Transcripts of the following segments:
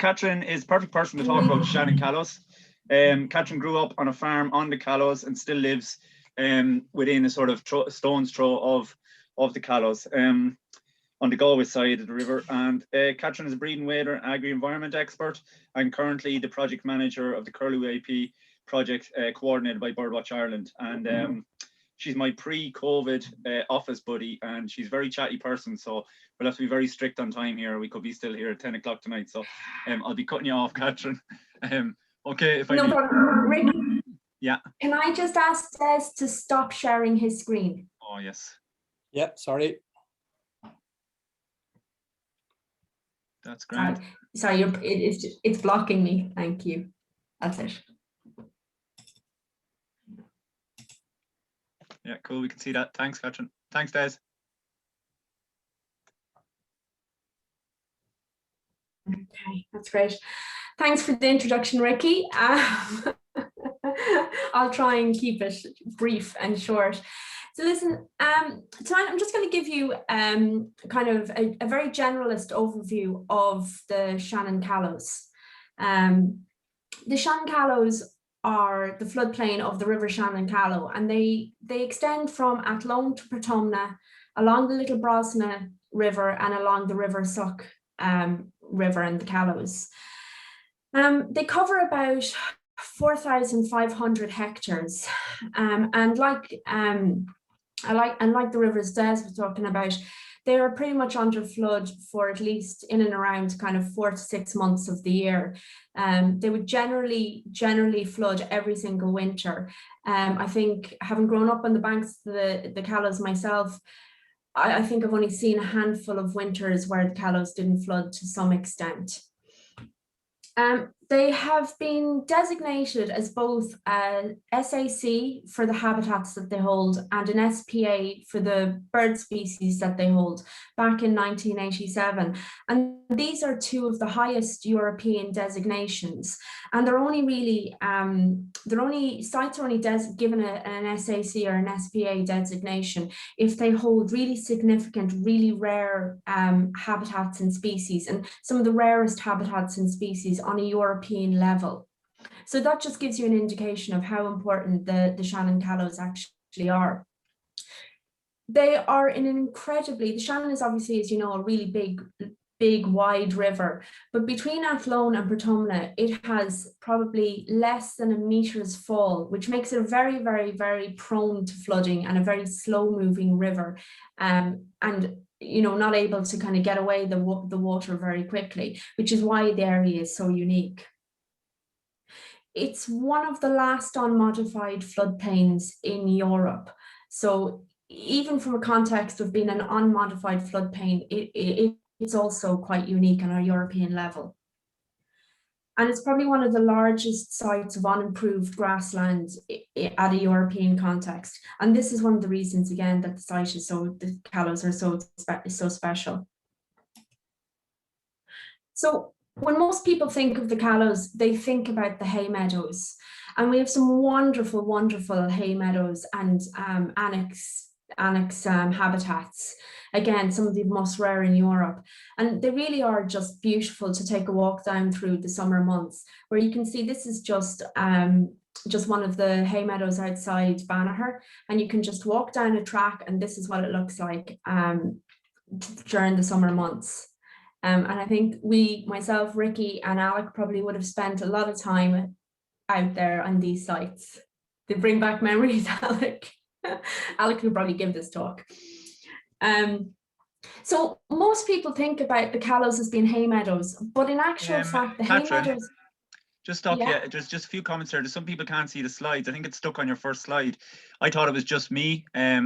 Kathryn is the perfect person to talk about Shannon Callows. Kathryn grew up on a farm on the Callows and still lives within a sort of stone's throw of the Callows on the Galway side of the river. And Kathryn is a breeding wader agri-environment expert and currently the project manager of the Curlew EIP project coordinated by BirdWatch Ireland. And she's my pre-COVID office buddy, and she's a very chatty person, so we'll have to be very strict on time here. We could be still here at 10 o'clock tonight, so I'll be cutting you off, Kathryn. Okay, if I no problem. Rick, yeah. Can I just ask Des to stop sharing his screen? Oh, yes. Yep, sorry. That's great. Sorry, it's blocking me. Thank you. That's it. Yeah, cool. We can see that. Thanks, Kathryn. Thanks, Des. Okay, that's great. Thanks for the introduction, Ricky. I'll try and keep it brief and short. So listen, tonight I'm just going to give you kind of a very generalist overview of the Shannon Callows. The Shannon Callows are the floodplain of the River Shannon Callow, and they extend from Athlone to Portumna, along the Little Brosna River and along the River Suck River and the Callows. They cover about 4,500 hectares, and like the rivers Des was talking about, they are pretty much under flood for at least in and around kind of 4 to 6 months of the year. They would generally flood every single winter. I think, having grown up on the banks of the Callows myself, I think I've only seen a handful of winters where the Callows didn't flood to some extent. They have been designated as both an SAC for the habitats that they hold and an SPA for the bird species that they hold back in 1987. And these are two of the highest European designations. And they're only really, sites are only given an SAC or an SPA designation if they hold really significant, really rare habitats and species, and some of the rarest habitats and species on a European level. So that just gives you an indication of how important the Shannon Callows actually are. They are in an the Shannon is obviously, as you know, a really big, wide river, but between Athlone and Portumna, it has probably less than a meter's fall, which makes it a very, very, very prone to flooding and a very slow moving river. And you know, not able to kind of get away the water very quickly, which is why the area is so unique. It's one of the last unmodified floodplains in Europe. So even from a context of being an unmodified floodplain, it's also quite unique on a European level. And it's probably one of the largest sites of unimproved grassland at a European context. And this is one of the reasons, again, that the site is the Callows are so special. So when most people think of the Callows, they think about the hay meadows. And we have some wonderful, wonderful hay meadows and annex habitats. Again, some of the most rare in Europe. And they really are just beautiful to take a walk down through the summer months, where you can see this is just one of the hay meadows outside Banagher, and you can just walk down a track, and this is what it looks like during the summer months. And I think myself, Ricky and Alec probably would have spent a lot of time out there on these sites. They bring back memories, Alec. Alec will probably give this talk. So most people think about the Callows as being hay meadows, but in actual fact, the hay meadows. Just stop. Yeah, there's just a few comments there. Some people can't see the slides. I think it's stuck on your first slide. I thought it was just me. I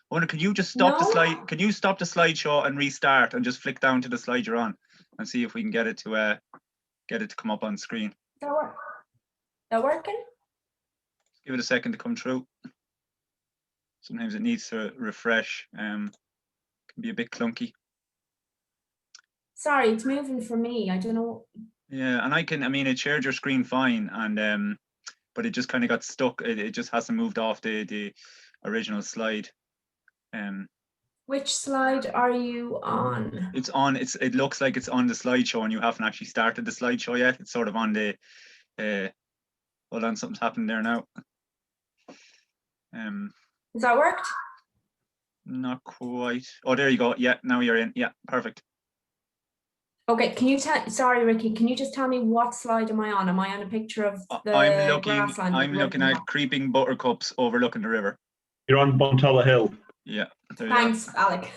wonder, can you just stop the slide? Can you stop the slideshow and restart and just flick down to the slide you're on and see if we can get it to come up on screen? That working? Just give it a second to come through. Sometimes it needs to refresh. Can be a bit clunky. Sorry, it's moving for me. I don't know. Yeah, and I mean, it shared your screen fine, and but it just kind of got stuck. It just hasn't moved off the original slide. Which slide are you on? It's on. It looks like it's on the slideshow, and you haven't actually started the slideshow yet. It's sort of on the. Hold on, something's happened there now. Has that worked? Not quite. Oh, there you go. Yeah, now you're in. Yeah, perfect. Okay, can you sorry, Ricky, can you just tell me what slide am I on? Am I on a picture of the grassland? I'm looking at creeping buttercups overlooking the river. You're on Buntella Hill. Yeah. Thanks, Alec.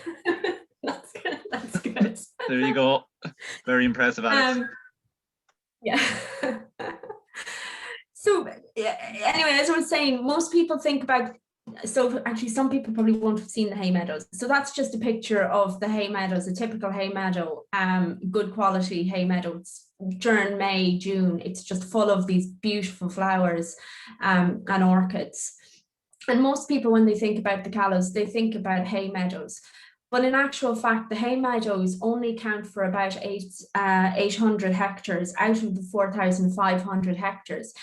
That's good. That's good. There you go. Very impressive, Alex. Yeah. So anyway, as I was saying, most people think about, so actually some people probably won't have seen the hay meadows. So that's just a picture of the hay meadows, a typical hay meadow, good quality hay meadows during May, June. It's just full of these beautiful flowers and orchids. And most people, when they think about the Callows, they think about hay meadows. But in actual fact, the hay meadows only count for about 800 hectares out of the 4,500 hectares.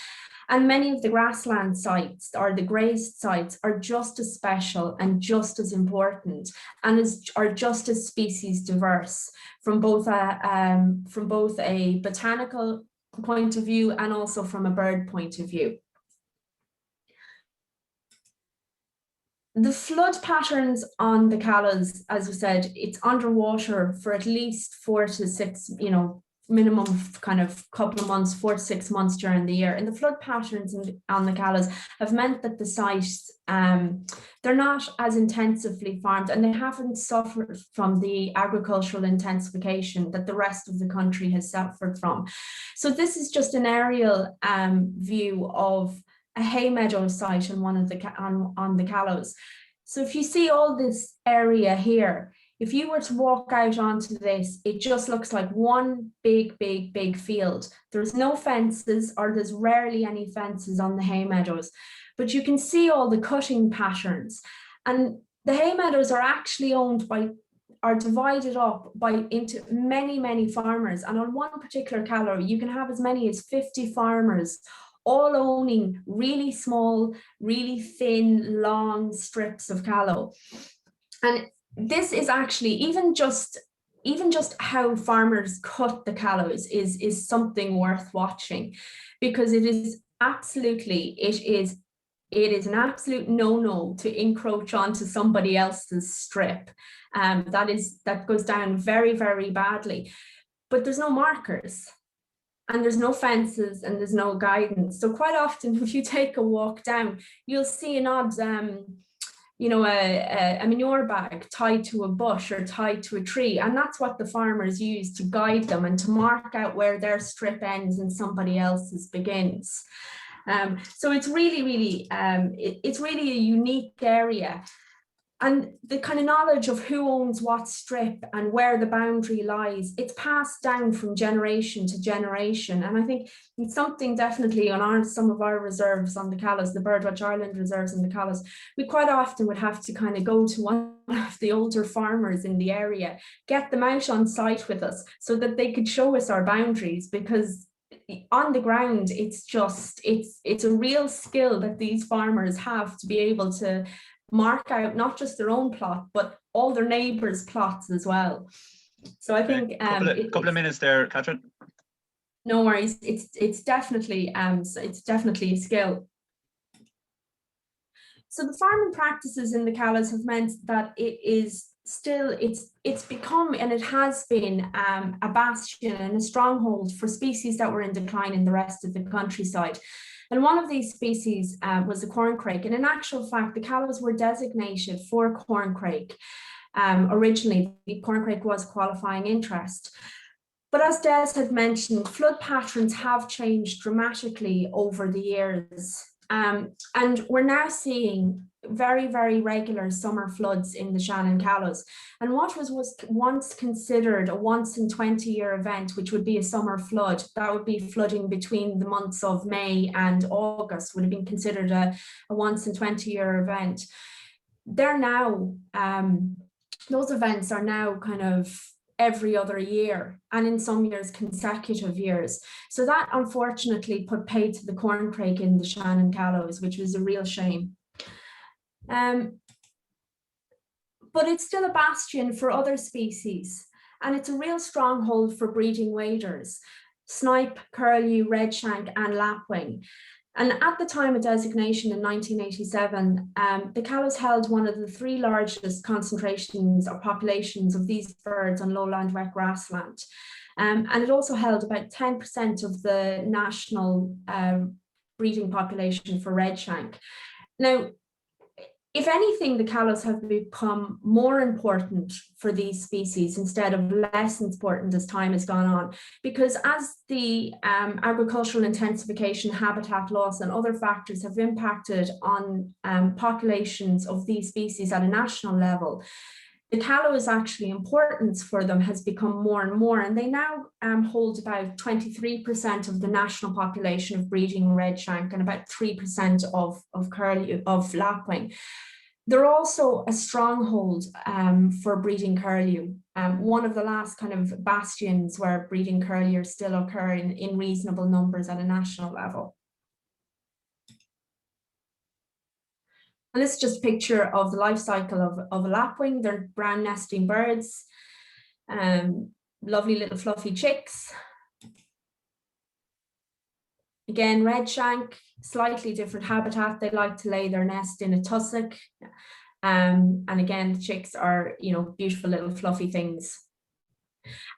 And many of the grassland sites or the grazed sites are just as special and just as important and are just as species diverse from both a botanical point of view and also from a bird point of view. The flood patterns on the Callows, as we said, it's underwater for at least 4 to 6, minimum kind of couple of months, 4 to 6 months during the year. And the flood patterns on the Callows have meant that the sites, they're not as intensively farmed and they haven't suffered from the agricultural intensification that the rest of the country has suffered from. So this is just an aerial view of a hay meadow site on one of the on the Callows. So if you see all this area here, if you were to walk out onto this, it just looks like one big field. There's no fences, or there's rarely any fences on the hay meadows, but you can see all the cutting patterns. And the hay meadows are actually owned by, are divided up into many farmers. And on one particular callow, you can have as many as 50 farmers, all owning really small, really thin, long strips of callow. And this is actually even just how farmers cut the callows is something worth watching, because it is an absolute no-no to encroach onto somebody else's strip. That goes down very badly. But there's no markers and there's no fences and there's no guidance. So quite often if you take a walk down, you'll see an odd a manure bag tied to a bush or tied to a tree, and that's what the farmers use to guide them and to mark out where their strip ends and somebody else's begins. So it's really a unique area, and the kind of knowledge of who owns what strip and where the boundary lies, it's passed down from generation to generation. And I think it's something definitely on some of our reserves on the Callows, the BirdWatch Ireland reserves in the Callows, we quite often would have to kind of go to one of the older farmers in the area, get them out on site with us so that they could show us our boundaries, because on the ground, it's a real skill that these farmers have to be able to mark out not just their own plot, but all their neighbours' plots as well. So I think couple of minutes there, Kathryn. No worries. It's definitely a skill. So the farming practices in the Callows have meant that it's become, and it has been, a bastion and a stronghold for species that were in decline in the rest of the countryside. And one of these species was the corncrake. And in actual fact, the Callows were designated for corncrake. Originally, the corncrake was qualifying interest. But as Des had mentioned, flood patterns have changed dramatically over the years. And we're now seeing very regular summer floods in the Shannon Callows. And what was once considered a once in 20-year event, which would be a summer flood, that would be flooding between the months of May and August, would have been considered a once in 20-year event. They're now, those events are now kind of every other year, and in some years consecutive years. So that unfortunately put paid to the corncrake in the Shannon Callows, which was a real shame. but it's still a bastion for other species, and it's a real stronghold for breeding waders: snipe, curlew, redshank, and lapwing. And at the time of designation in 1987, the Callows held one of the 3 largest concentrations or populations of these birds on lowland wet grassland. And it also held about 10% of the national breeding population for redshank. Now, if anything, the Callows have become more important for these species instead of less important as time has gone on, because as the agricultural intensification, habitat loss, and other factors have impacted on populations of these species at a national level, the Callows' actually importance for them has become more and more, and they now hold about 23% of the national population of breeding redshank and about 3% of curlew, of lapwing. They're also a stronghold for breeding curlew, one of the last kind of bastions where breeding curlew still occur in reasonable numbers at a national level. And this is just a picture of the life cycle of a lapwing. They're brown nesting birds, lovely little fluffy chicks. Again, redshank, slightly different habitat. They like to lay their nest in a tussock. And again, the chicks are, you know, beautiful little fluffy things.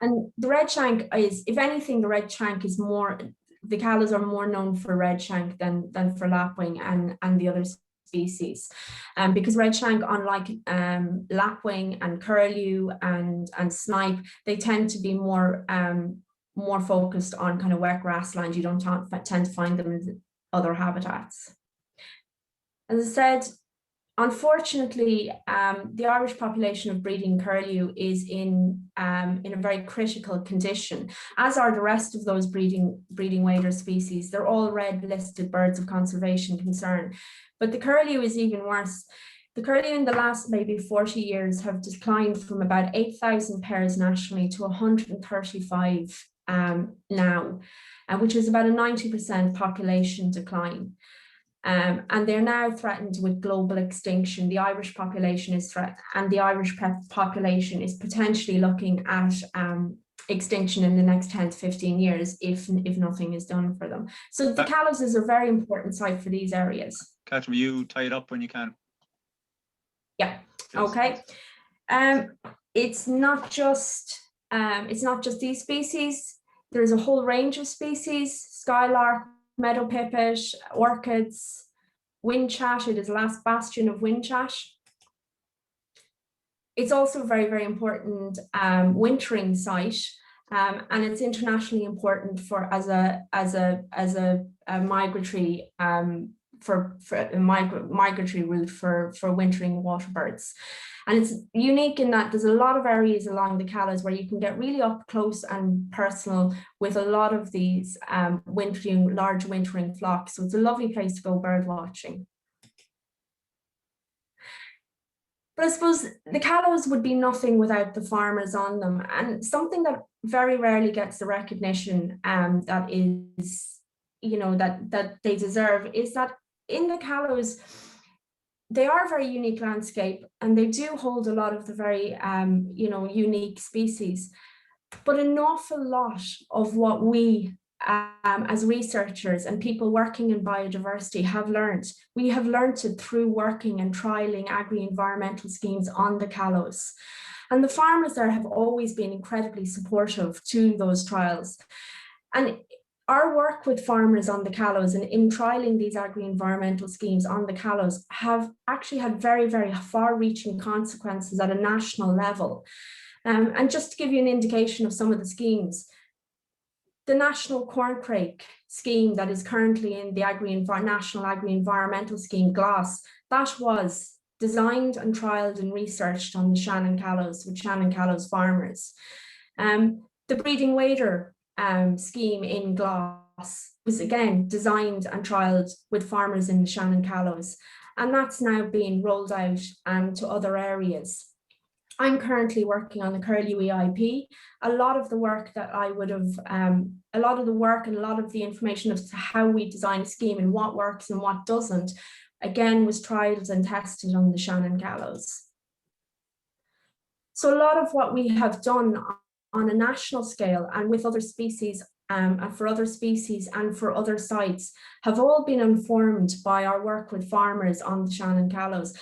And the redshank is, if anything, the redshank is more, the Callows are more known for redshank than for lapwing and the other species, because redshank, unlike lapwing and curlew and snipe, they tend to be more focused on kind of wet grassland. You don't tend to find them in other habitats. As I said, unfortunately, the Irish population of breeding curlew is in a very critical condition, as are the rest of those breeding wader species. They're all red listed birds of conservation concern, but the curlew is even worse. The curlew in the last maybe 40 years have declined from about 8,000 pairs nationally to 135 now, which is about a 90% population decline. And they're now threatened with global extinction. The Irish population is threatened, and the Irish population is potentially looking at extinction in the next 10 to 15 years if nothing is done for them. So the Callows is a very important site for these areas. Kathryn, will you tie it up when you can? Yeah. Okay. It's not just these species. There's a whole range of species: skylark, meadow pipit, orchids, windchat. It is the last bastion of windchat. It's also a very, very important wintering site, and it's internationally important for as a migratory for a migratory route for wintering water birds. And it's unique in that there's a lot of areas along the Callows where you can get really up close and personal with a lot of these large wintering flocks. So it's a lovely place to go bird watching. But I suppose the Callows would be nothing without the farmers on them. And something that very rarely gets the recognition that is, you know, that they deserve is that in the Callows, they are a very unique landscape, and they do hold a lot of the very, you know, unique species. But an awful lot of what we, as researchers and people working in biodiversity, have learned, we have learned it through working and trialing agri-environmental schemes on the Callows. And the farmers there have always been incredibly supportive to those trials. And our work with farmers on the Callows and in trialling these agri-environmental schemes on the Callows have actually had very, very far-reaching consequences at a national level. And just to give you an indication of some of the schemes, the national corncrake scheme that is currently in the National Agri-Environmental Scheme, GLAS, that was designed and trialled and researched on the Shannon Callows with Shannon Callows farmers. The breeding wader scheme in GLAS was again designed and trialled with farmers in the Shannon Callows, and that's now being rolled out to other areas. I'm currently working on the Curlew EIP. A lot of the work that I would have, a lot of the work and a lot of the information as to how we design a scheme and what works and what doesn't, again, was trialled and tested on the Shannon Callows. So a lot of what we have done on a national scale and with other species and for other species and for other sites have all been informed by our work with farmers on the Shannon Callows.